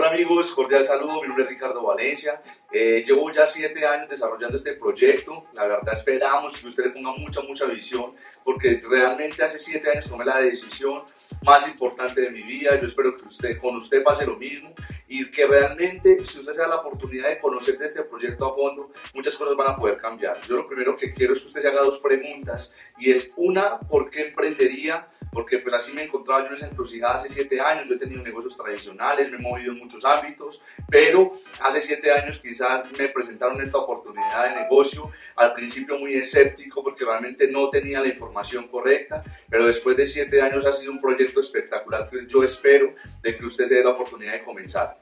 Hola amigos, cordial saludo, mi nombre es Ricardo Valencia. Llevo ya 7 años desarrollando este proyecto. La verdad esperamos que usted le ponga mucha visión, porque realmente hace 7 años tomé la decisión más importante de mi vida. Yo espero que con usted pase lo mismo y que realmente, si usted se da la oportunidad de conocer de este proyecto a fondo, muchas cosas van a poder cambiar. Yo lo primero que quiero es que usted se haga dos preguntas, y es una: ¿por qué emprendería? Porque pues así me encontraba yo en esa encrucijada hace 7 años. Yo he tenido negocios tradicionales, me he movido en muchos ámbitos, pero hace 7 años quizás me presentaron esta oportunidad de negocio. Al principio muy escéptico porque realmente no tenía la información correcta, pero después de 7 años ha sido un proyecto espectacular que yo espero de que usted se dé la oportunidad de comenzar.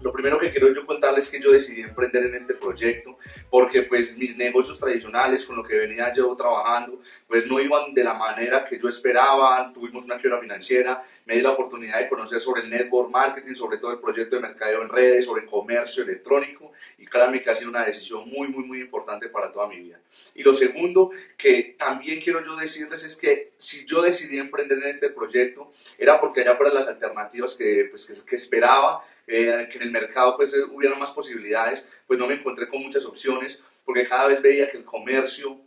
Lo primero que quiero yo contarles es que yo decidí emprender en este proyecto porque pues mis negocios tradicionales con lo que venía yo trabajando pues no iban de la manera que yo esperaba. Tuvimos una quiebra financiera, me di la oportunidad de conocer sobre el network marketing, sobre todo el proyecto de mercadeo en redes, sobre comercio electrónico, y créanme que ha sido una decisión muy importante para toda mi vida. Y lo segundo que también quiero yo decirles es que si yo decidí emprender en este proyecto era porque allá fueran las alternativas que esperaba, que en el mercado pues hubiera más posibilidades. Pues no me encontré con muchas opciones porque cada vez veía que el comercio,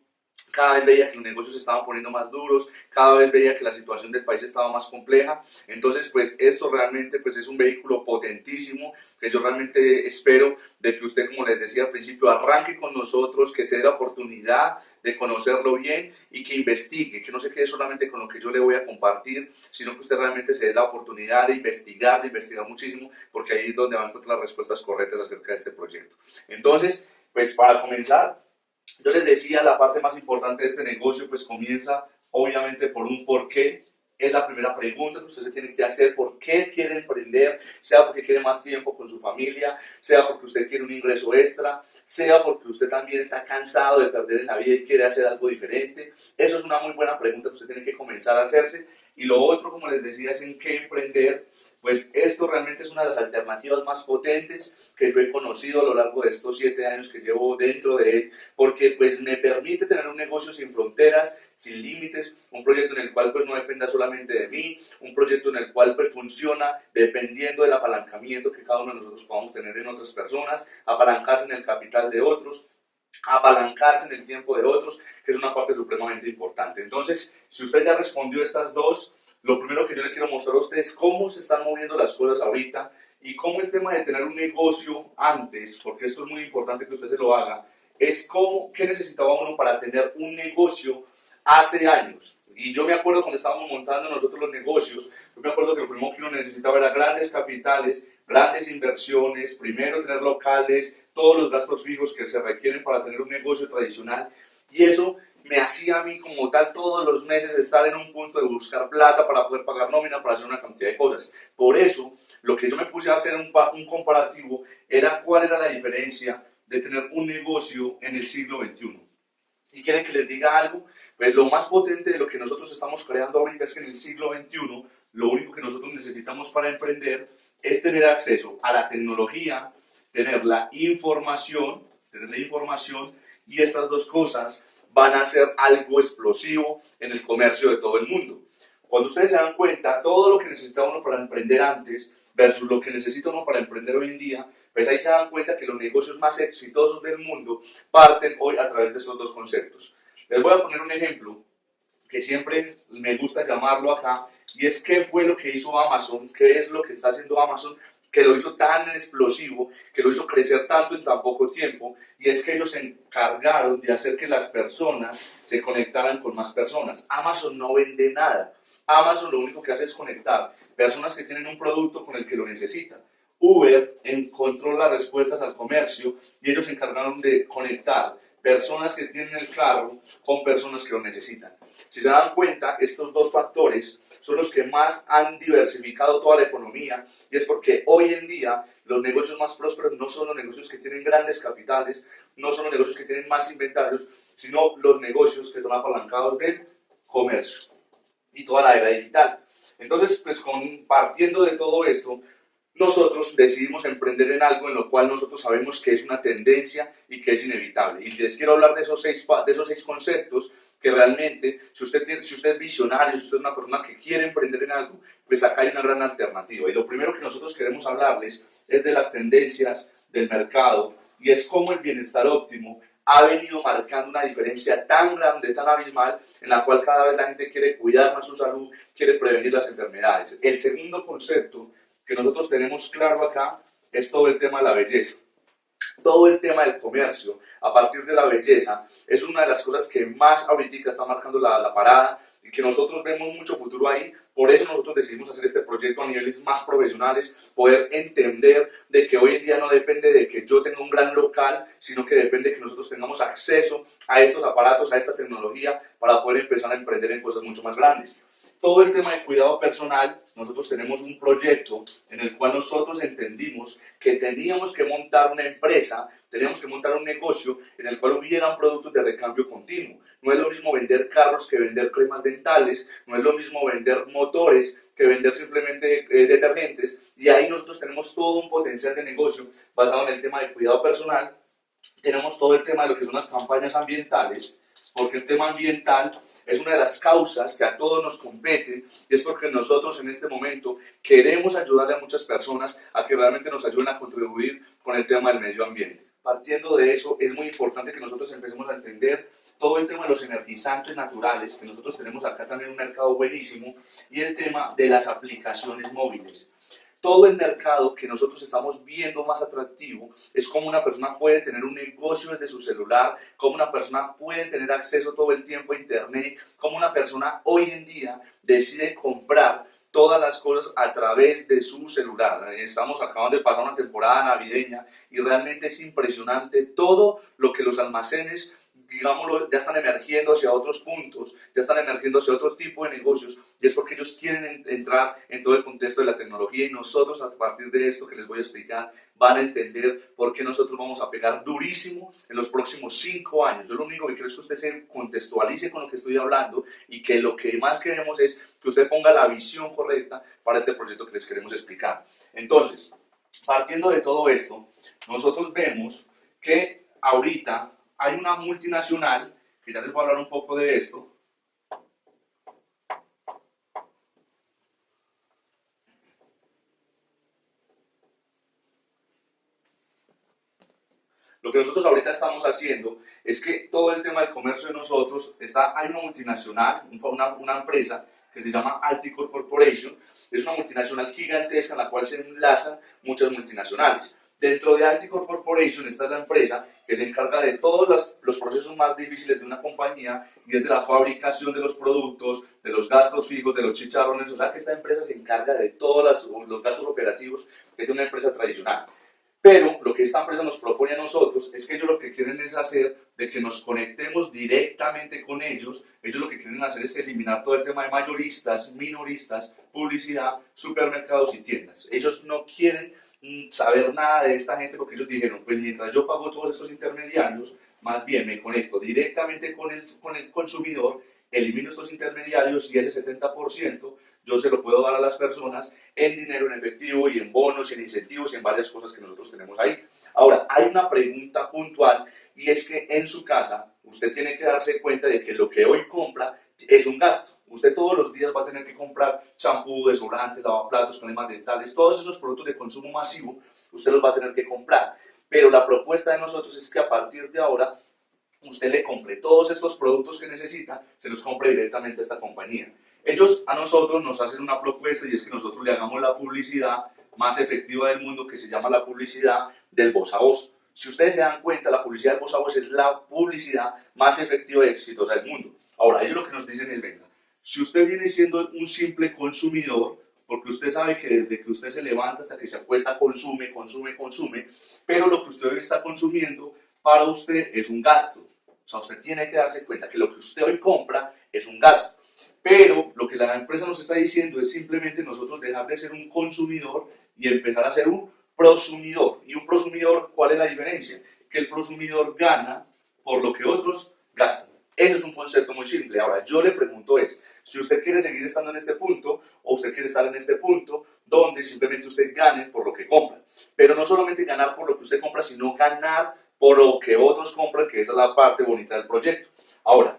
cada vez veía que los negocios se estaban poniendo más duros, cada vez veía que la situación del país estaba más compleja. Entonces pues esto realmente pues es un vehículo potentísimo que yo realmente espero de que usted, como les decía al principio, arranque con nosotros, que se dé la oportunidad de conocerlo bien y que investigue, que no se quede solamente con lo que yo le voy a compartir, sino que usted realmente se dé la oportunidad de investigar muchísimo, porque ahí es donde va a encontrar las respuestas correctas acerca de este proyecto. Entonces, pues para comenzar, yo les decía, la parte más importante de este negocio pues comienza obviamente por un por qué. Es la primera pregunta que usted se tiene que hacer: ¿por qué quiere emprender? Sea porque quiere más tiempo con su familia, sea porque usted quiere un ingreso extra, sea porque usted también está cansado de perder en la vida y quiere hacer algo diferente. Eso es una muy buena pregunta que usted tiene que comenzar a hacerse. Y lo otro, como les decía, es en qué emprender. Pues esto realmente es una de las alternativas más potentes que yo he conocido a lo largo de estos 7 años que llevo dentro de él, porque pues me permite tener un negocio sin fronteras, sin límites, un proyecto en el cual pues no dependa solamente de mí, un proyecto en el cual pues funciona dependiendo del apalancamiento que cada uno de nosotros podamos tener en otras personas, apalancarse en el capital de otros, apalancarse en el tiempo de otros, que es una parte supremamente importante. Entonces, si usted ya respondió estas dos, lo primero que yo le quiero mostrar a usted es cómo se están moviendo las cosas ahorita y cómo el tema de tener un negocio antes, porque esto es muy importante que usted se lo haga, es cómo, qué necesitaba uno para tener un negocio hace años. Y yo me acuerdo cuando estábamos montando nosotros los negocios, yo me acuerdo que lo primero que uno necesitaba era grandes capitales, grandes inversiones, primero tener locales, todos los gastos fijos que se requieren para tener un negocio tradicional. Y eso me hacía a mí como tal todos los meses estar en un punto de buscar plata para poder pagar nómina, para hacer una cantidad de cosas. Por eso, lo que yo me puse a hacer un comparativo era cuál era la diferencia de tener un negocio en el siglo XXI. ¿Y quieren que les diga algo? Pues lo más potente de lo que nosotros estamos creando ahorita es que en el siglo XXI lo único que nosotros necesitamos para emprender es tener acceso a la tecnología, tener la información, y estas dos cosas van a ser algo explosivo en el comercio de todo el mundo. Cuando ustedes se dan cuenta, todo lo que necesitaba uno para emprender antes versus lo que necesita uno para emprender hoy en día, pues ahí se dan cuenta que los negocios más exitosos del mundo parten hoy a través de estos dos conceptos. Les voy a poner un ejemplo que siempre me gusta llamarlo acá, y es qué fue lo que hizo Amazon, qué es lo que está haciendo Amazon, que lo hizo tan explosivo, que lo hizo crecer tanto en tan poco tiempo. Y es que ellos se encargaron de hacer que las personas se conectaran con más personas. Amazon no vende nada. Amazon lo único que hace es conectar personas que tienen un producto con el que lo necesitan. Uber encontró las respuestas al comercio y ellos se encargaron de conectar personas que tienen el carro con personas que lo necesitan. Si se dan cuenta, estos dos factores son los que más han diversificado toda la economía, y es porque hoy en día los negocios más prósperos no son los negocios que tienen grandes capitales, no son los negocios que tienen más inventarios, sino los negocios que están apalancados del comercio y toda la era digital. Entonces, pues partiendo de todo esto, nosotros decidimos emprender en algo en lo cual nosotros sabemos que es una tendencia y que es inevitable. Y les quiero hablar de esos seis conceptos que realmente, si usted es visionario, si usted es una persona que quiere emprender en algo, pues acá hay una gran alternativa. Y lo primero que nosotros queremos hablarles es de las tendencias del mercado y es cómo el bienestar óptimo ha venido marcando una diferencia tan grande, tan abismal, en la cual cada vez la gente quiere cuidar más su salud, quiere prevenir las enfermedades. El segundo concepto que nosotros tenemos claro acá es todo el tema de la belleza. Todo el tema del comercio a partir de la belleza es una de las cosas que más ahorita está marcando la parada y que nosotros vemos mucho futuro ahí. Por eso nosotros decidimos hacer este proyecto a niveles más profesionales, poder entender de que hoy en día no depende de que yo tenga un gran local, sino que depende de que nosotros tengamos acceso a estos aparatos, a esta tecnología, para poder empezar a emprender en cosas mucho más grandes. Todo el tema de cuidado personal, nosotros tenemos un proyecto en el cual nosotros entendimos que teníamos que montar una empresa, teníamos que montar un negocio en el cual hubieran productos de recambio continuo. No es lo mismo vender carros que vender cremas dentales, no es lo mismo vender motores que vender simplemente detergentes, y ahí nosotros tenemos todo un potencial de negocio basado en el tema de cuidado personal. Tenemos todo el tema de lo que son las campañas ambientales, porque el tema ambiental es una de las causas que a todos nos compete y es porque nosotros en este momento queremos ayudarle a muchas personas a que realmente nos ayuden a contribuir con el tema del medio ambiente. Partiendo de eso, es muy importante que nosotros empecemos a entender todo el tema de los energizantes naturales, que nosotros tenemos acá también un mercado buenísimo, y el tema de las aplicaciones móviles. Todo el mercado que nosotros estamos viendo más atractivo es cómo una persona puede tener un negocio desde su celular, cómo una persona puede tener acceso todo el tiempo a internet, cómo una persona hoy en día decide comprar todas las cosas a través de su celular. Estamos acabando de pasar una temporada navideña y realmente es impresionante todo lo que los almacenes, digámoslo, ya están emergiendo hacia otros puntos, ya están emergiendo hacia otro tipo de negocios, y es porque ellos quieren entrar en todo el contexto de la tecnología, y nosotros a partir de esto que les voy a explicar van a entender por qué nosotros vamos a pegar durísimo en los próximos 5 años. Yo lo único que quiero es que usted se contextualice con lo que estoy hablando y que lo que más queremos es que usted ponga la visión correcta para este proyecto que les queremos explicar. Entonces, partiendo de todo esto, nosotros vemos que ahorita hay una multinacional, que ya les voy a hablar un poco de esto. Lo que nosotros ahorita estamos haciendo es que todo el tema del comercio de nosotros, hay una multinacional, una empresa que se llama Alticor Corporation, es una multinacional gigantesca en la cual se enlazan muchas multinacionales. Dentro de Alticor Corporation está la empresa que se encarga de todos los procesos más difíciles de una compañía, y es de la fabricación de los productos, de los gastos fijos, de los chicharrones. O sea que esta empresa se encarga de todos los gastos operativos que tiene una empresa tradicional. Pero lo que esta empresa nos propone a nosotros es que ellos lo que quieren es hacer de que nos conectemos directamente con ellos. Ellos lo que quieren hacer es eliminar todo el tema de mayoristas, minoristas, publicidad, supermercados y tiendas. Ellos no quieren saber nada de esta gente, porque ellos dijeron, pues mientras yo pago todos estos intermediarios, más bien me conecto directamente con el consumidor, elimino estos intermediarios, y ese 70% yo se lo puedo dar a las personas en dinero, en efectivo, y en bonos, y en incentivos, y en varias cosas que nosotros tenemos ahí. Ahora, hay una pregunta puntual, y es que en su casa usted tiene que darse cuenta de que lo que hoy compra es un gasto. Usted todos los días va a tener que comprar champú, desodorante, lavaplatos, cremas dentales, todos esos productos de consumo masivo, usted los va a tener que comprar. Pero la propuesta de nosotros es que a partir de ahora usted le compre todos estos productos que necesita, se los compre directamente a esta compañía. Ellos a nosotros nos hacen una propuesta, y es que nosotros le hagamos la publicidad más efectiva del mundo, que se llama la publicidad del voz a voz. Si ustedes se dan cuenta, la publicidad del voz a voz es la publicidad más efectiva y exitosa del mundo. Ahora, ellos lo que nos dicen es, venga, si usted viene siendo un simple consumidor, porque usted sabe que desde que usted se levanta hasta que se acuesta consume, consume, consume, pero lo que usted hoy está consumiendo para usted es un gasto. O sea, usted tiene que darse cuenta que lo que usted hoy compra es un gasto. Pero lo que la empresa nos está diciendo es simplemente nosotros dejar de ser un consumidor y empezar a ser un prosumidor. ¿Y un prosumidor, cuál es la diferencia? Que el prosumidor gana por lo que otros gastan. Ese es un concepto muy simple. Ahora, yo le pregunto si usted quiere seguir estando en este punto o usted quiere estar en este punto donde simplemente usted gane por lo que compra. Pero no solamente ganar por lo que usted compra, sino ganar por lo que otros compran, que esa es la parte bonita del proyecto. Ahora,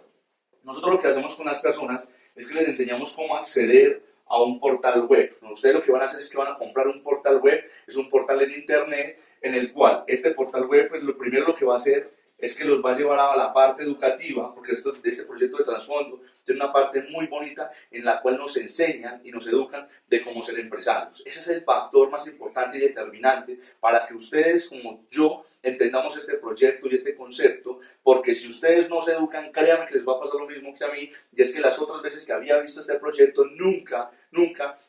nosotros lo que hacemos con las personas es que les enseñamos cómo acceder a un portal web. Ustedes lo que van a hacer es que van a comprar un portal web, es un portal en internet en el cual este portal web, pues lo primero lo que va a hacer es que los va a llevar a la parte educativa, porque de este proyecto de trasfondo tiene una parte muy bonita en la cual nos enseñan y nos educan de cómo ser empresarios. Ese es el factor más importante y determinante para que ustedes como yo entendamos este proyecto y este concepto, porque si ustedes no se educan, créanme que les va a pasar lo mismo que a mí, y es que las otras veces que había visto este proyecto nunca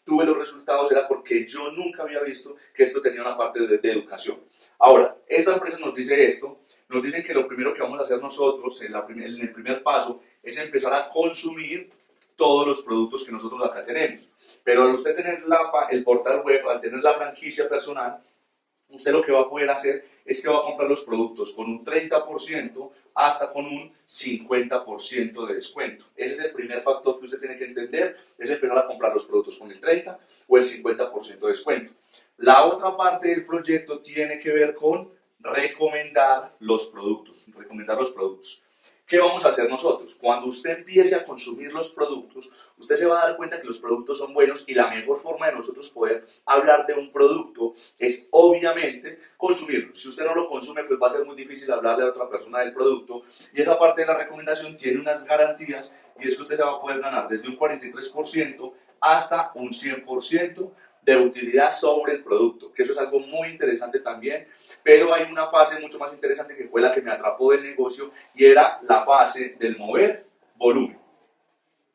tuve los resultados, era porque yo nunca había visto que esto tenía una parte de educación. Ahora, esta empresa nos dice esto, nos dicen que lo primero que vamos a hacer nosotros en el primer paso es empezar a consumir todos los productos que nosotros acá tenemos. Pero al usted tener el portal web, al tener la franquicia personal, usted lo que va a poder hacer es que va a comprar los productos con un 30% hasta con un 50% de descuento. Ese es el primer factor que usted tiene que entender, es empezar a comprar los productos con el 30 o el 50% de descuento. La otra parte del proyecto tiene que ver con recomendar los productos, ¿Qué vamos a hacer nosotros? Cuando usted empiece a consumir los productos, usted se va a dar cuenta que los productos son buenos y la mejor forma de nosotros poder hablar de un producto es obviamente consumirlo. Si usted no lo consume, pues va a ser muy difícil hablarle a otra persona del producto, y esa parte de la recomendación tiene unas garantías, y es que usted se va a poder ganar desde un 43% hasta un 100% de utilidad sobre el producto, que eso es algo muy interesante también, pero hay una fase mucho más interesante que fue la que me atrapó del negocio, y era la fase del mover volumen.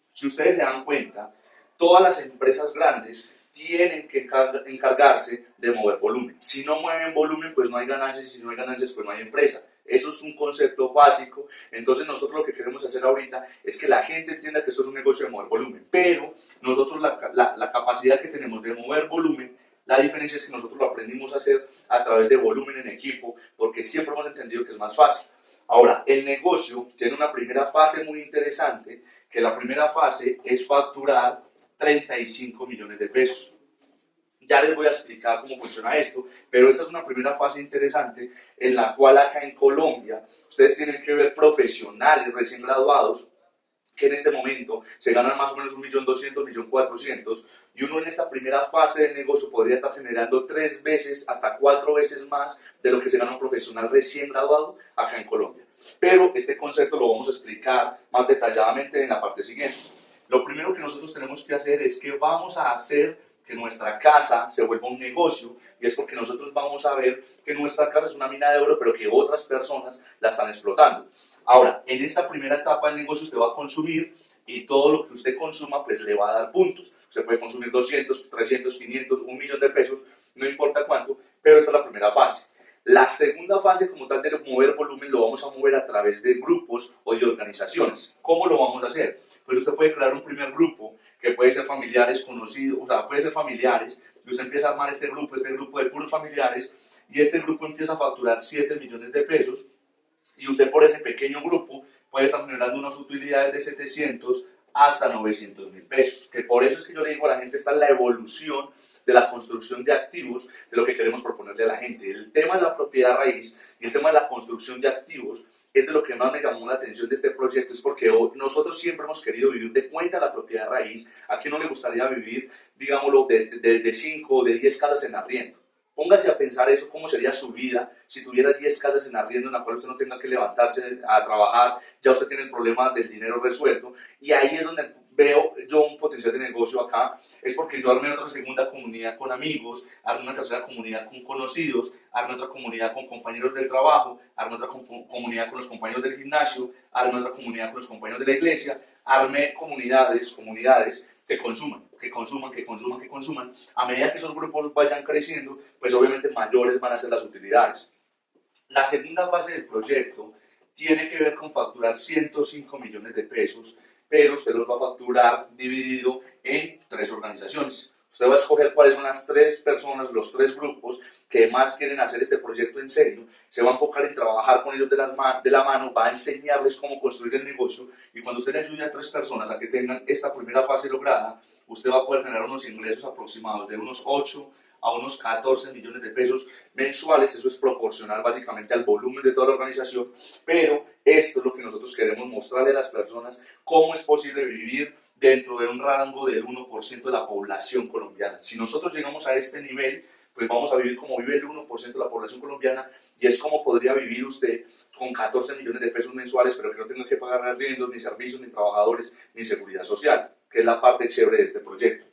Si ustedes se dan cuenta, todas las empresas grandes tienen que encargarse de mover volumen. Si no mueven volumen, pues no hay ganancias, y si no hay ganancias, pues no hay empresa. Eso es un concepto básico. Entonces nosotros lo que queremos hacer ahorita es que la gente entienda que esto es un negocio de mover volumen, pero nosotros la capacidad que tenemos de mover volumen, la diferencia es que nosotros lo aprendimos a hacer a través de volumen en equipo, porque siempre hemos entendido que es más fácil. Ahora, el negocio tiene una primera fase muy interesante, que la primera fase es facturar 35 millones de pesos. Ya les voy a explicar cómo funciona esto, pero esta es una primera fase interesante en la cual acá en Colombia ustedes tienen que ver profesionales recién graduados que en este momento se ganan más o menos 1.200.000, 1.400.000, y uno en esta primera fase del negocio podría estar generando 3 veces hasta 4 veces más de lo que se gana un profesional recién graduado acá en Colombia. Pero este concepto lo vamos a explicar más detalladamente en la parte siguiente. Lo primero que nosotros tenemos que hacer es que vamos a hacer que nuestra casa se vuelva un negocio, y es porque nosotros vamos a ver que nuestra casa es una mina de oro, pero que otras personas la están explotando. Ahora, en esta primera etapa del negocio usted va a consumir, y todo lo que usted consuma pues le va a dar puntos. Usted puede consumir 200, 300, 500, 1.000.000 de pesos, no importa cuánto, pero esta es la primera fase. La segunda fase como tal de mover volumen lo vamos a mover a través de grupos o de organizaciones. ¿Cómo lo vamos a hacer? Pues usted puede crear un primer grupo que puede ser familiares conocidos, o sea, puede ser familiares, y usted empieza a armar este grupo de puros familiares, y este grupo empieza a facturar 7 millones de pesos, y usted por ese pequeño grupo puede estar generando unas utilidades de 700 hasta 900.000 pesos, que por eso es que yo le digo a la gente, está en la evolución de la construcción de activos, de lo que queremos proponerle a la gente. El tema de la propiedad raíz y el tema de la construcción de activos es de lo que más me llamó la atención de este proyecto, es porque nosotros siempre hemos querido vivir de cuenta la propiedad raíz. ¿A quién no le gustaría vivir, digámoslo, de 5 o de 10 casas en arriendo? Póngase a pensar eso, cómo sería su vida si tuviera 10 casas en arriendo en la cual usted no tenga que levantarse a trabajar, ya usted tiene el problema del dinero resuelto, y ahí es donde veo yo un potencial de negocio acá, es porque yo armé otra segunda comunidad con amigos, armé una tercera comunidad con conocidos, armé otra comunidad con compañeros del trabajo, armé otra comunidad con los compañeros del gimnasio, armé otra comunidad con los compañeros de la iglesia, armé comunidades que consuman. A medida que esos grupos vayan creciendo, pues obviamente mayores van a ser las utilidades. La segunda fase del proyecto tiene que ver con facturar 105 millones de pesos, pero usted los va a facturar dividido en 3 organizaciones. Usted va a escoger cuáles son las 3 personas, los 3 grupos que más quieren hacer este proyecto en serio, se va a enfocar en trabajar con ellos de la mano, va a enseñarles cómo construir el negocio y cuando usted le ayude a 3 personas a que tengan esta primera fase lograda, usted va a poder generar unos ingresos aproximados de unos 8 a unos 14 millones de pesos mensuales, eso es proporcional básicamente al volumen de toda la organización, pero esto es lo que nosotros queremos mostrarle a las personas, cómo es posible vivir dentro de un rango del 1% de la población colombiana. Si nosotros llegamos a este nivel, pues vamos a vivir como vive el 1% de la población colombiana y es como podría vivir usted con 14 millones de pesos mensuales, pero que no tenga que pagar arriendos, ni servicios, ni trabajadores, ni seguridad social, que es la parte chévere de este proyecto.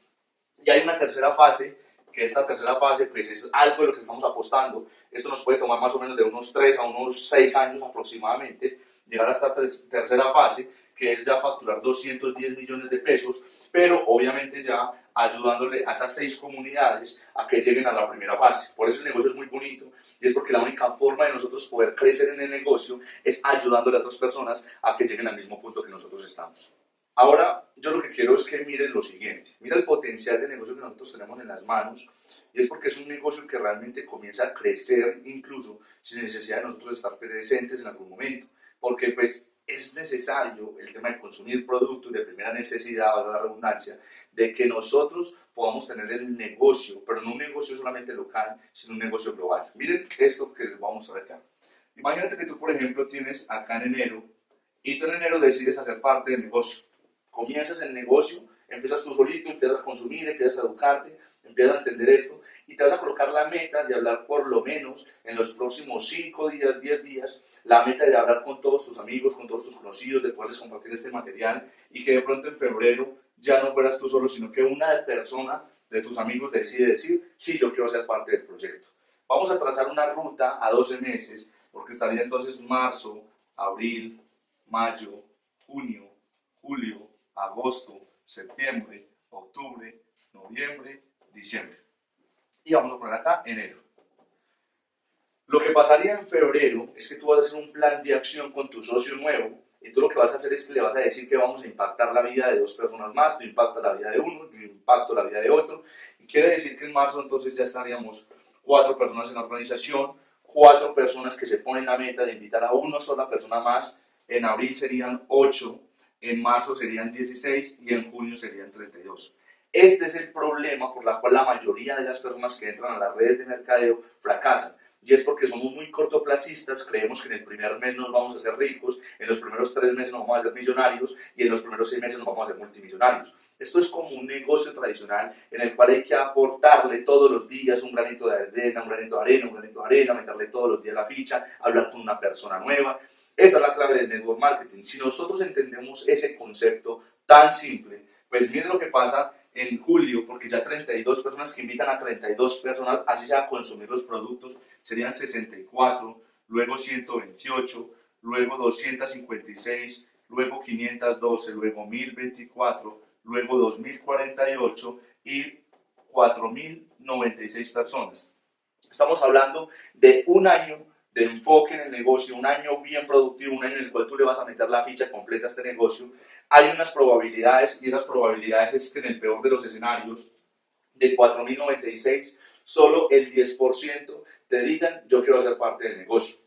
Y hay una tercera fase, que esta tercera fase pues es algo de lo que estamos apostando. Esto nos puede tomar más o menos de unos 3 a unos 6 años aproximadamente, llegar a esta tercera fase, que es ya facturar 210 millones de pesos, pero obviamente ya ayudándole a esas 6 comunidades a que lleguen a la primera fase. Por eso el negocio es muy bonito y es porque la única forma de nosotros poder crecer en el negocio es ayudándole a otras personas a que lleguen al mismo punto que nosotros estamos. Ahora, yo lo que quiero es que miren lo siguiente, mira el potencial de negocio que nosotros tenemos en las manos y es porque es un negocio que realmente comienza a crecer incluso sin necesidad de nosotros estar presentes en algún momento, porque pues es necesario el tema de consumir productos de primera necesidad, valga la redundancia, de que nosotros podamos tener el negocio, pero no un negocio solamente local, sino un negocio global. Miren esto que les vamos a mostrar acá. Imagínate que tú, por ejemplo, tienes acá en enero y tú en enero decides hacer parte del negocio. Comienzas el negocio, empiezas tú solito, empiezas a consumir, empiezas a educarte, empiezas a entender esto y te vas a colocar la meta de hablar por lo menos en los próximos 5 días, 10 días, la meta de hablar con todos tus amigos, con todos tus conocidos, de poderles compartir este material y que de pronto en febrero ya no fueras tú solo, sino que una persona de tus amigos decide decir, sí, yo quiero ser parte del proyecto. Vamos a trazar una ruta a 12 meses, porque estaría entonces marzo, abril, mayo, junio, julio, agosto, septiembre, octubre, noviembre, diciembre. Y vamos a poner acá enero. Lo que pasaría en febrero es que tú vas a hacer un plan de acción con tu socio nuevo y tú lo que vas a hacer es que le vas a decir que vamos a impactar la vida de 2 personas más, tú impactas la vida de uno, yo impacto la vida de otro. Y quiere decir que en marzo entonces ya estaríamos 4 personas en la organización, 4 personas que se ponen la meta de invitar a una sola persona más, en abril serían 8, en marzo serían 16 y en junio serían 32. Este es el problema por el cual la mayoría de las personas que entran a las redes de mercadeo fracasan. Y es porque somos muy cortoplacistas, creemos que en el primer mes nos vamos a hacer ricos, en los primeros 3 meses nos vamos a hacer millonarios y en los primeros 6 meses nos vamos a hacer multimillonarios. Esto es como un negocio tradicional en el cual hay que aportarle todos los días un granito de arena, un granito de arena, un granito de arena, meterle todos los días la ficha, hablar con una persona nueva. Esa es la clave del network marketing. Si nosotros entendemos ese concepto tan simple, pues miren lo que pasa en julio, porque ya 32 personas que invitan a 32 personas, así sea a consumir los productos, serían 64, luego 128, luego 256, luego 512, luego 1024, luego 2048 y 4096 personas. Estamos hablando de un año de enfoque en el negocio, un año bien productivo, un año en el cual tú le vas a meter la ficha completa a este negocio. Hay unas probabilidades y esas probabilidades es que en el peor de los escenarios, de 4096, solo el 10% te digan yo quiero hacer parte del negocio.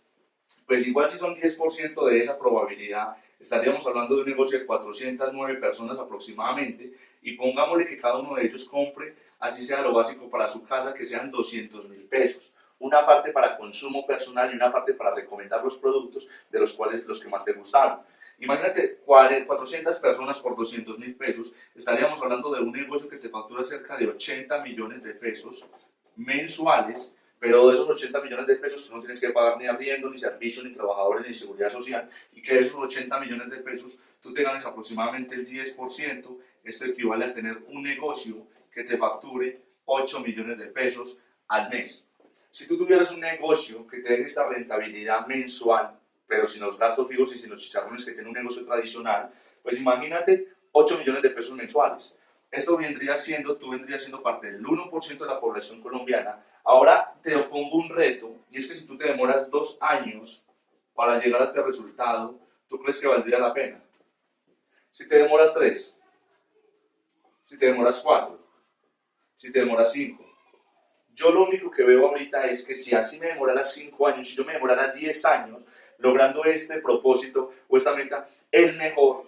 Pues igual si son 10% de esa probabilidad, estaríamos hablando de un negocio de 409 personas aproximadamente y pongámosle que cada uno de ellos compre, así sea lo básico para su casa, que sean 200.000 pesos. Una parte para consumo personal y una parte para recomendar los productos de los cuales los que más te gustaron. Imagínate 400 personas por 200.000 pesos, estaríamos hablando de un negocio que te factura cerca de 80 millones de pesos mensuales, pero de esos 80 millones de pesos tú no tienes que pagar ni arriendo, ni servicios, ni trabajadores, ni seguridad social, y que de esos 80 millones de pesos tú te ganes aproximadamente el 10%, esto equivale a tener un negocio que te facture 8 millones de pesos al mes. Si tú tuvieras un negocio que te dé esta rentabilidad mensual, pero sin los gastos fijos y sin los chicharrones que tiene un negocio tradicional, pues imagínate 8 millones de pesos mensuales. Esto vendría siendo, tú vendrías siendo parte del 1% de la población colombiana. Ahora te opongo un reto, y es que si tú te demoras 2 años para llegar a este resultado, ¿tú crees que valdría la pena? Si te demoras 3, si te demoras 4, si te demoras 5. Yo lo único que veo ahorita es que si así me demorara 5 años, si yo me demorara 10 años logrando este propósito o esta meta, es mejor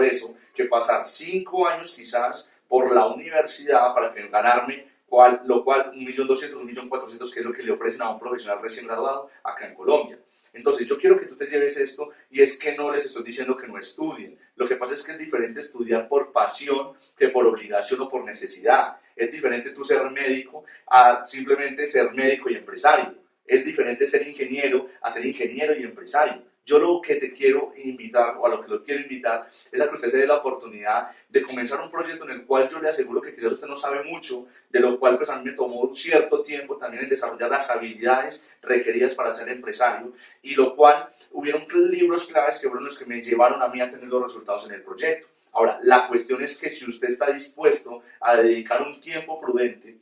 eso que pasar 5 años quizás por la universidad para que ganarme lo cual 1.200.000, 1.400.000, que es lo que le ofrecen a un profesional recién graduado acá en Colombia. Entonces yo quiero que tú te lleves esto y es que no les estoy diciendo que no estudien. Lo que pasa es que es diferente estudiar por pasión que por obligación o por necesidad. Es diferente tú ser médico a simplemente ser médico y empresario. Es diferente ser ingeniero a ser ingeniero y empresario. Yo lo que te quiero invitar, o a lo que lo quiero invitar, es a que usted se dé la oportunidad de comenzar un proyecto en el cual yo le aseguro que quizás usted no sabe mucho, de lo cual pues a mí me tomó cierto tiempo también en desarrollar las habilidades requeridas para ser empresario, y lo cual hubieron libros claves que fueron los que me llevaron a mí a tener los resultados en el proyecto. Ahora, la cuestión es que si usted está dispuesto a dedicar un tiempo prudente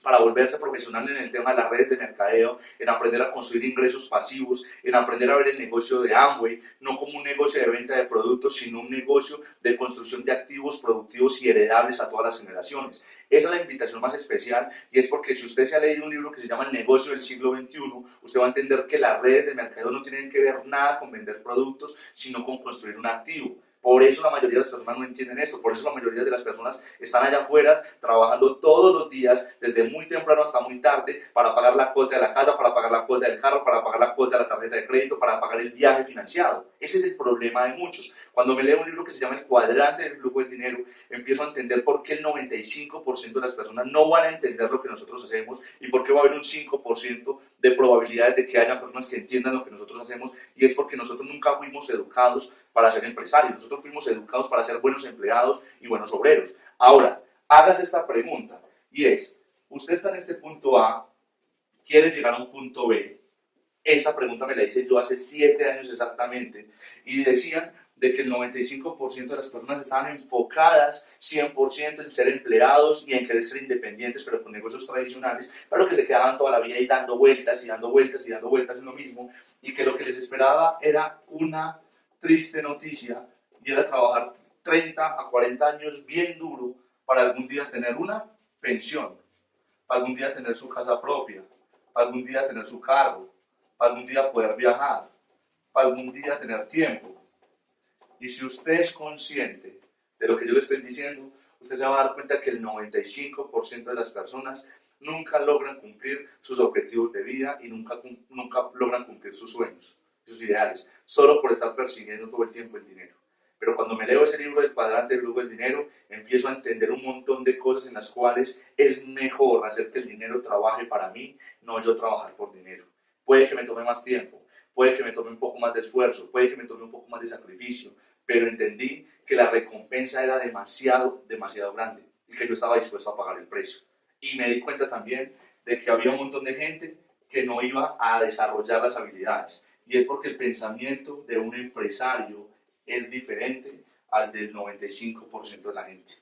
para volverse profesional en el tema de las redes de mercadeo, en aprender a construir ingresos pasivos, en aprender a ver el negocio de Amway, no como un negocio de venta de productos, sino un negocio de construcción de activos productivos y heredables a todas las generaciones. Esa es la invitación más especial, y es porque si usted se ha leído un libro que se llama El negocio del siglo XXI, usted va a entender que las redes de mercadeo no tienen que ver nada con vender productos, sino con construir un activo. Por eso la mayoría de las personas no entienden esto, por eso la mayoría de las personas están allá afuera trabajando todos los días, desde muy temprano hasta muy tarde, para pagar la cuota de la casa, para pagar la cuota del carro, para pagar la cuota de la tarjeta de crédito, para pagar el viaje financiado. Ese es el problema de muchos. Cuando me leo un libro que se llama El cuadrante del flujo del dinero, empiezo a entender por qué el 95% de las personas no van a entender lo que nosotros hacemos y por qué va a haber un 5% de probabilidades de que haya personas que entiendan lo que nosotros hacemos, y es porque nosotros nunca fuimos educados para ser empresarios, nosotros fuimos educados para ser buenos empleados y buenos obreros. Ahora, hágase esta pregunta, y es, usted está en este punto A, quiere llegar a un punto B. Esa pregunta me la hice yo hace 7 años exactamente, y decían de que el 95% de las personas estaban enfocadas 100% en ser empleados y en querer ser independientes, pero con negocios tradicionales, pero que se quedaban toda la vida ahí dando vueltas y dando vueltas y dando vueltas en lo mismo, y que lo que les esperaba era una triste noticia, y era trabajar 30 a 40 años bien duro para algún día tener una pensión, para algún día tener su casa propia, para algún día tener su carro, para algún día poder viajar, para algún día tener tiempo. Y si usted es consciente de lo que yo le estoy diciendo, usted se va a dar cuenta que el 95% de las personas nunca logran cumplir sus objetivos de vida y nunca logran cumplir sus sueños, sus ideales, solo por estar persiguiendo todo el tiempo el dinero. Pero cuando me leo ese libro del cuadrante del flujo del dinero, empiezo a entender un montón de cosas en las cuales es mejor hacer que el dinero trabaje para mí, no yo trabajar por dinero. Puede que me tome más tiempo, puede que me tome un poco más de esfuerzo, puede que me tome un poco más de sacrificio, pero entendí que la recompensa era demasiado, demasiado grande y que yo estaba dispuesto a pagar el precio. Y me di cuenta también de que había un montón de gente que no iba a desarrollar las habilidades. Y es porque el pensamiento de un empresario es diferente al del 95% de la gente.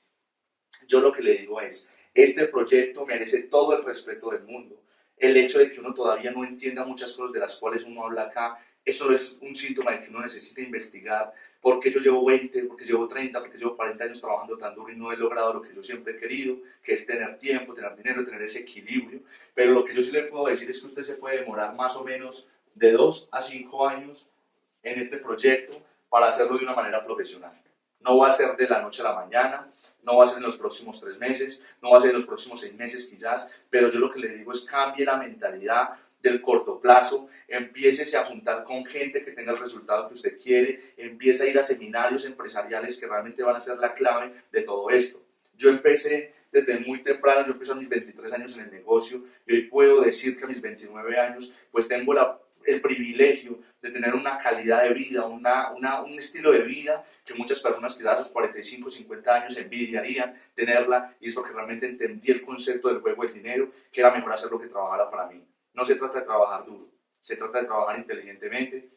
Yo lo que le digo es, este proyecto merece todo el respeto del mundo. El hecho de que uno todavía no entienda muchas cosas de las cuales uno habla acá, eso es un síntoma de que uno necesita investigar. Porque yo llevo 20, porque llevo 30, porque llevo 40 años trabajando tan duro y no he logrado lo que yo siempre he querido, que es tener tiempo, tener dinero, tener ese equilibrio. Pero lo que yo sí le puedo decir es que usted se puede demorar más o menos de 2 a 5 años en este proyecto para hacerlo de una manera profesional. No va a ser de la noche a la mañana, no va a ser en los próximos 3 meses, no va a ser en los próximos 6 meses quizás, pero yo lo que le digo es cambie la mentalidad del corto plazo, empiece a juntar con gente que tenga el resultado que usted quiere, empiece a ir a seminarios empresariales que realmente van a ser la clave de todo esto. Yo empecé desde muy temprano, yo empecé a mis 23 años en el negocio y hoy puedo decir que a mis 29 años pues tengo el privilegio de tener una calidad de vida, un estilo de vida que muchas personas quizás a sus 45, 50 años envidiarían tenerla, y es porque realmente entendí el concepto del juego del dinero, que era mejor hacer lo que trabajara para mí. No se trata de trabajar duro, se trata de trabajar inteligentemente,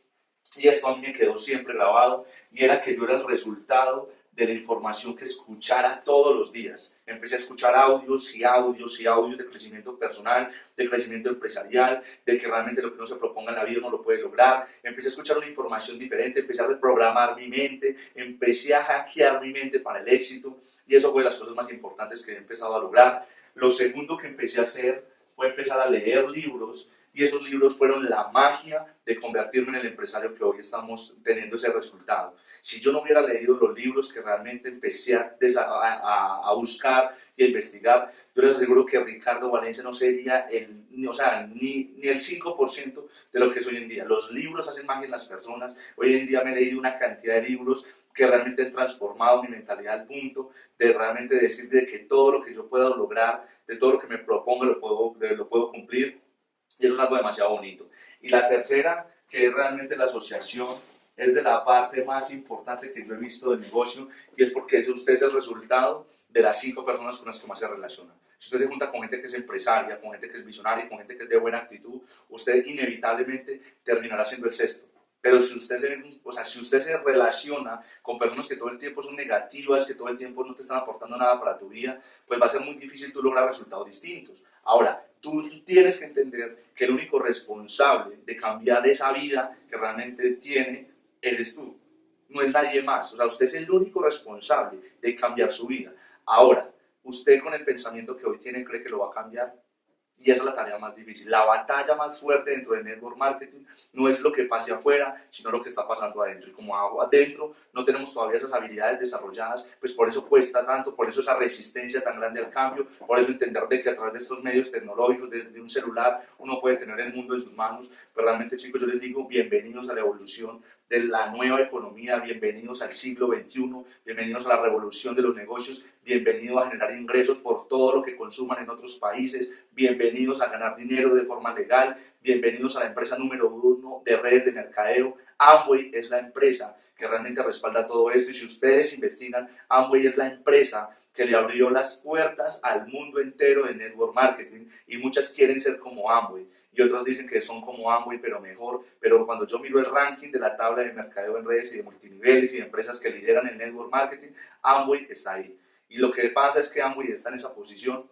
y esto a mí me quedó siempre grabado, y era que yo era el resultado de la información que escuchara todos los días. Empecé a escuchar audios y audios y audios de crecimiento personal, de crecimiento empresarial, de que realmente lo que uno se proponga en la vida uno lo puede lograr. Empecé a escuchar una información diferente, empecé a reprogramar mi mente, empecé a hackear mi mente para el éxito, y eso fue de las cosas más importantes que he empezado a lograr. Lo segundo que empecé a hacer fue empezar a leer libros y esos libros fueron la magia de convertirme en el empresario que hoy estamos teniendo ese resultado. Si yo no hubiera leído los libros que realmente empecé a buscar y a investigar, yo les aseguro que Ricardo Valencia no sería o sea, ni el 5% de lo que es hoy en día. Los libros hacen magia en las personas. Hoy en día me he leído una cantidad de libros que realmente han transformado mi mentalidad al punto de realmente decir de que todo lo que yo pueda lograr, de todo lo que me proponga, lo puedo cumplir. Y eso es algo demasiado bonito. Y la tercera, que es realmente la asociación, es de la parte más importante que yo he visto del negocio, y es porque usted es el resultado de las 5 personas con las que más se relaciona. Si usted se junta con gente que es empresaria, con gente que es visionaria, con gente que es de buena actitud, usted inevitablemente terminará siendo el sexto. Pero si usted se relaciona con personas que todo el tiempo son negativas, que todo el tiempo no te están aportando nada para tu vida, pues va a ser muy difícil tú lograr resultados distintos. Ahora, tú tienes que entender que el único responsable de cambiar esa vida que realmente tiene, eres tú. No es nadie más. O sea, usted es el único responsable de cambiar su vida. Ahora, usted con el pensamiento que hoy tiene cree que lo va a cambiar. Y esa es la tarea más difícil. La batalla más fuerte dentro del network marketing no es lo que pase afuera, sino lo que está pasando adentro. Y como adentro no tenemos todavía esas habilidades desarrolladas, pues por eso cuesta tanto, por eso esa resistencia tan grande al cambio, por eso entender de que a través de estos medios tecnológicos, desde un celular, uno puede tener el mundo en sus manos. Pero realmente, chicos, yo les digo, bienvenidos a la evolución de la nueva economía, bienvenidos al siglo XXI, bienvenidos a la revolución de los negocios, bienvenidos a generar ingresos por todo lo que consuman en otros países, bienvenidos a ganar dinero de forma legal, bienvenidos a la empresa número 1 de redes de mercadeo. Amway es la empresa que realmente respalda todo esto, y si ustedes investigan, Amway es la empresa que le abrió las puertas al mundo entero de network marketing, y muchas quieren ser como Amway y otras dicen que son como Amway pero mejor. Pero cuando yo miro el ranking de la tabla de mercadeo en redes y de multiniveles y de empresas que lideran el network marketing, Amway está ahí. Y lo que pasa es que Amway está en esa posición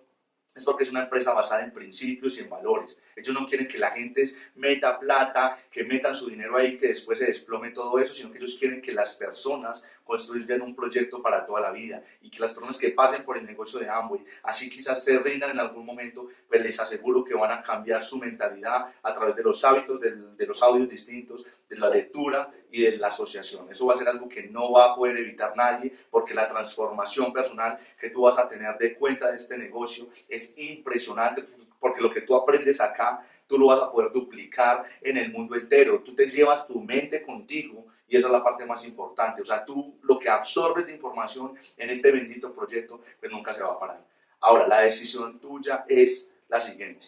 es porque es una empresa basada en principios y en valores. Ellos no quieren que la gente meta plata, que metan su dinero ahí, que después se desplome todo eso, sino que ellos quieren que las personas construyan un proyecto para toda la vida, y que las personas que pasen por el negocio de Amway, así quizás se rindan en algún momento, pues les aseguro que van a cambiar su mentalidad a través de los hábitos, de los audios distintos, de la lectura y de la asociación. Eso va a ser algo que no va a poder evitar nadie, porque la transformación personal que tú vas a tener de cuenta de este negocio es impresionante, porque lo que tú aprendes acá, tú lo vas a poder duplicar en el mundo entero. Tú te llevas tu mente contigo, y esa es la parte más importante. O sea, tú lo que absorbes de información en este bendito proyecto, pues nunca se va a parar. Ahora, la decisión tuya es la siguiente.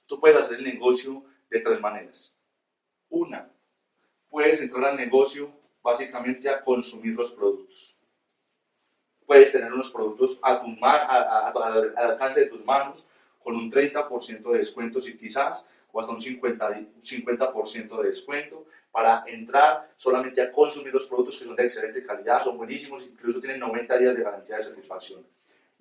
Tú puedes hacer el negocio de 3 maneras. Una, puedes entrar al negocio básicamente a consumir los productos. Puedes tener unos productos al alcance de tus manos con un 30% de descuento, si quizás, o hasta un 50% de descuento, para entrar solamente a consumir los productos, que son de excelente calidad, son buenísimos, incluso tienen 90 días de garantía de satisfacción.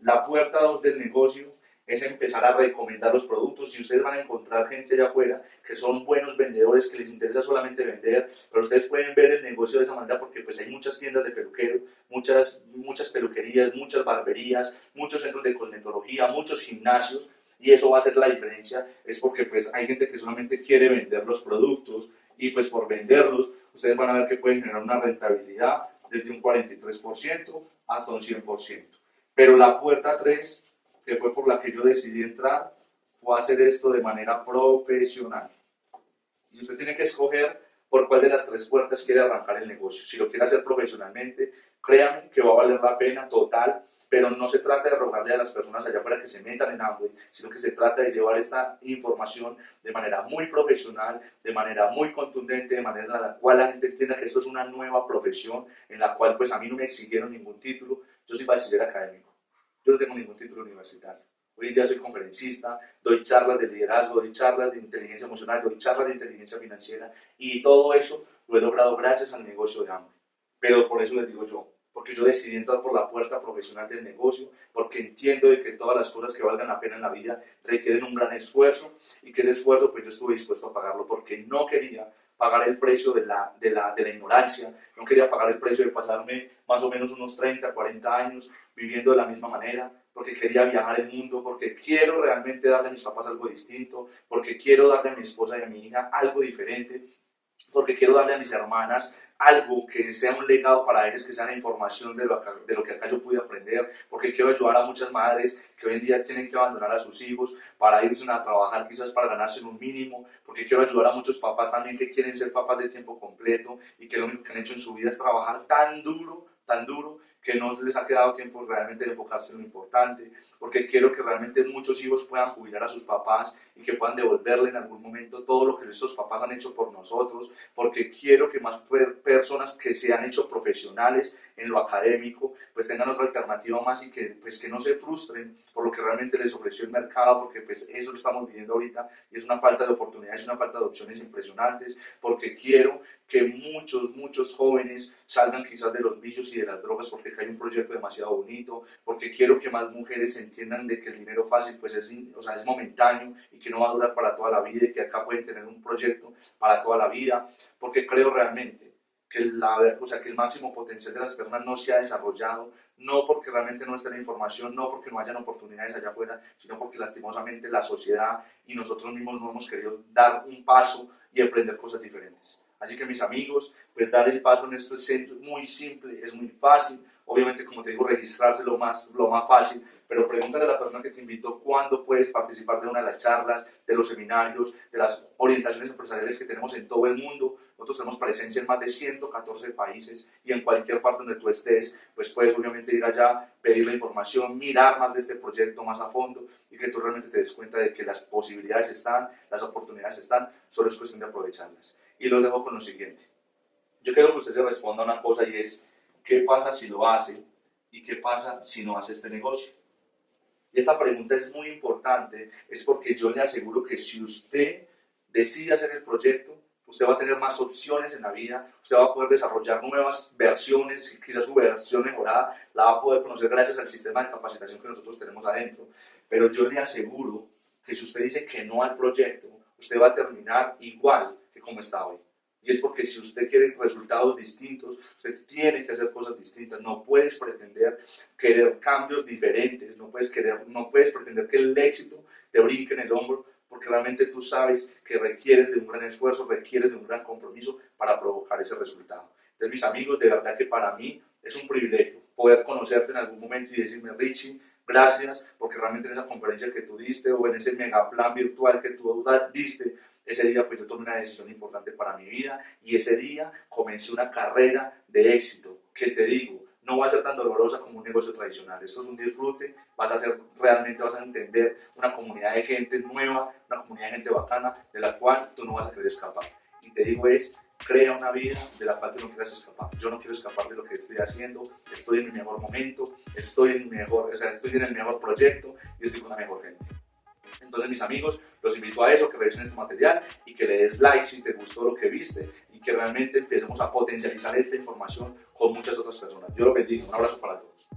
La puerta 2 del negocio es empezar a recomendar los productos. Si ustedes van a encontrar gente allá afuera que son buenos vendedores, que les interesa solamente vender, pero ustedes pueden ver el negocio de esa manera, porque pues hay muchas tiendas de peluquero, muchas peluquerías, muchas barberías, muchos centros de cosmetología, muchos gimnasios, y eso va a ser la diferencia. Es porque pues hay gente que solamente quiere vender los productos, y pues por venderlos ustedes van a ver que pueden generar una rentabilidad desde un 43% hasta un 100%. Pero la puerta 3, que fue por la que yo decidí entrar, fue hacer esto de manera profesional. Y usted tiene que escoger por cuál de las 3 puertas quiere arrancar el negocio. Si lo quiere hacer profesionalmente, créanme que va a valer la pena total, pero no se trata de rogarle a las personas allá afuera que se metan en Amway, sino que se trata de llevar esta información de manera muy profesional, de manera muy contundente, de manera en la cual la gente entienda que esto es una nueva profesión, en la cual pues a mí no me exigieron ningún título. Yo soy bachiller académico, yo no tengo ningún título universitario. Hoy en día soy conferencista, doy charlas de liderazgo, doy charlas de inteligencia emocional, doy charlas de inteligencia financiera, y todo eso lo he logrado gracias al negocio de Amway. Pero por eso les digo yo, porque yo decidí entrar por la puerta profesional del negocio, porque entiendo de que todas las cosas que valgan la pena en la vida requieren un gran esfuerzo, y que ese esfuerzo pues yo estuve dispuesto a pagarlo, porque no quería pagar el precio de la ignorancia, no quería pagar el precio de pasarme más o menos unos 30, 40 años viviendo de la misma manera. porque quería viajar el mundo, porque quiero realmente darle a mis papás algo distinto, porque quiero darle a mi esposa y a mi hija algo diferente, porque quiero darle a mis hermanas algo que sea un legado para ellas, que sea la información de lo que acá yo pude aprender, porque quiero ayudar a muchas madres que hoy en día tienen que abandonar a sus hijos para irse a trabajar quizás para ganarse un mínimo, porque quiero ayudar a muchos papás también que quieren ser papás de tiempo completo y que lo único que han hecho en su vida es trabajar tan duro, que no les ha quedado tiempo realmente de enfocarse en lo importante, porque quiero que realmente muchos hijos puedan jubilar a sus papás y que puedan devolverle en algún momento todo lo que esos papás han hecho por nosotros, porque quiero que más personas que se han hecho profesionales en lo académico, pues tengan otra alternativa más y que, pues, que no se frustren por lo que realmente les ofreció el mercado, porque pues eso lo estamos viviendo ahorita y es una falta de oportunidades, una falta de opciones impresionantes, porque quiero que muchos jóvenes salgan quizás de los vicios y de las drogas, porque hay un proyecto demasiado bonito, porque quiero que más mujeres entiendan de que el dinero fácil pues es momentáneo y que no va a durar para toda la vida y que acá pueden tener un proyecto para toda la vida, porque creo realmente que que el máximo potencial de las personas no se ha desarrollado, no porque realmente no esté la información, no porque no hayan oportunidades allá afuera, sino porque lastimosamente la sociedad y nosotros mismos no hemos querido dar un paso y aprender cosas diferentes. Así que mis amigos, pues dar el paso en esto es muy simple, es muy fácil. Obviamente, como te digo, registrarse lo más fácil, pero pregúntale a la persona que te invitó cuándo puedes participar de una de las charlas, de los seminarios, de las orientaciones empresariales que tenemos en todo el mundo. Nosotros tenemos presencia en más de 114 países y en cualquier parte donde tú estés, pues puedes obviamente ir allá, pedir la información, mirar más de este proyecto más a fondo y que tú realmente te des cuenta de que las posibilidades están, las oportunidades están, solo es cuestión de aprovecharlas. Y los dejo con lo siguiente. Yo quiero que usted se responda a una cosa y es, ¿qué pasa si lo hace? ¿Y qué pasa si no hace este negocio? Y esta pregunta es muy importante, es porque yo le aseguro que si usted decide hacer el proyecto, usted va a tener más opciones en la vida, usted va a poder desarrollar nuevas versiones, quizás su versión mejorada la va a poder conocer gracias al sistema de capacitación que nosotros tenemos adentro. Pero yo le aseguro que si usted dice que no al proyecto, usted va a terminar igual que como está hoy. Y es porque si usted quiere resultados distintos, usted tiene que hacer cosas distintas. No puedes pretender querer cambios diferentes, no puedes pretender que el éxito te brinque en el hombro, porque realmente tú sabes que requieres de un gran esfuerzo, requieres de un gran compromiso para provocar ese resultado. Entonces, mis amigos, de verdad que para mí es un privilegio poder conocerte en algún momento y decirme, Richie, gracias, porque realmente en esa conferencia que tú diste o en ese mega plan virtual que tú diste, ese día pues yo tomé una decisión importante para mi vida y ese día comencé una carrera de éxito que te digo, no va a ser tan dolorosa como un negocio tradicional. Esto es un disfrute, vas a entender una comunidad de gente nueva, una comunidad de gente bacana de la cual tú no vas a querer escapar. Y te digo crea una vida de la cual tú no quieras escapar. Yo no quiero escapar de lo que estoy haciendo, estoy en mi mejor momento, estoy en el mejor proyecto y estoy con la mejor gente. Entonces, mis amigos, los invito a eso, que revisen este material y que le des like si te gustó lo que viste y que realmente empecemos a potencializar esta información con muchas otras personas. Dios los bendiga. Un abrazo para todos.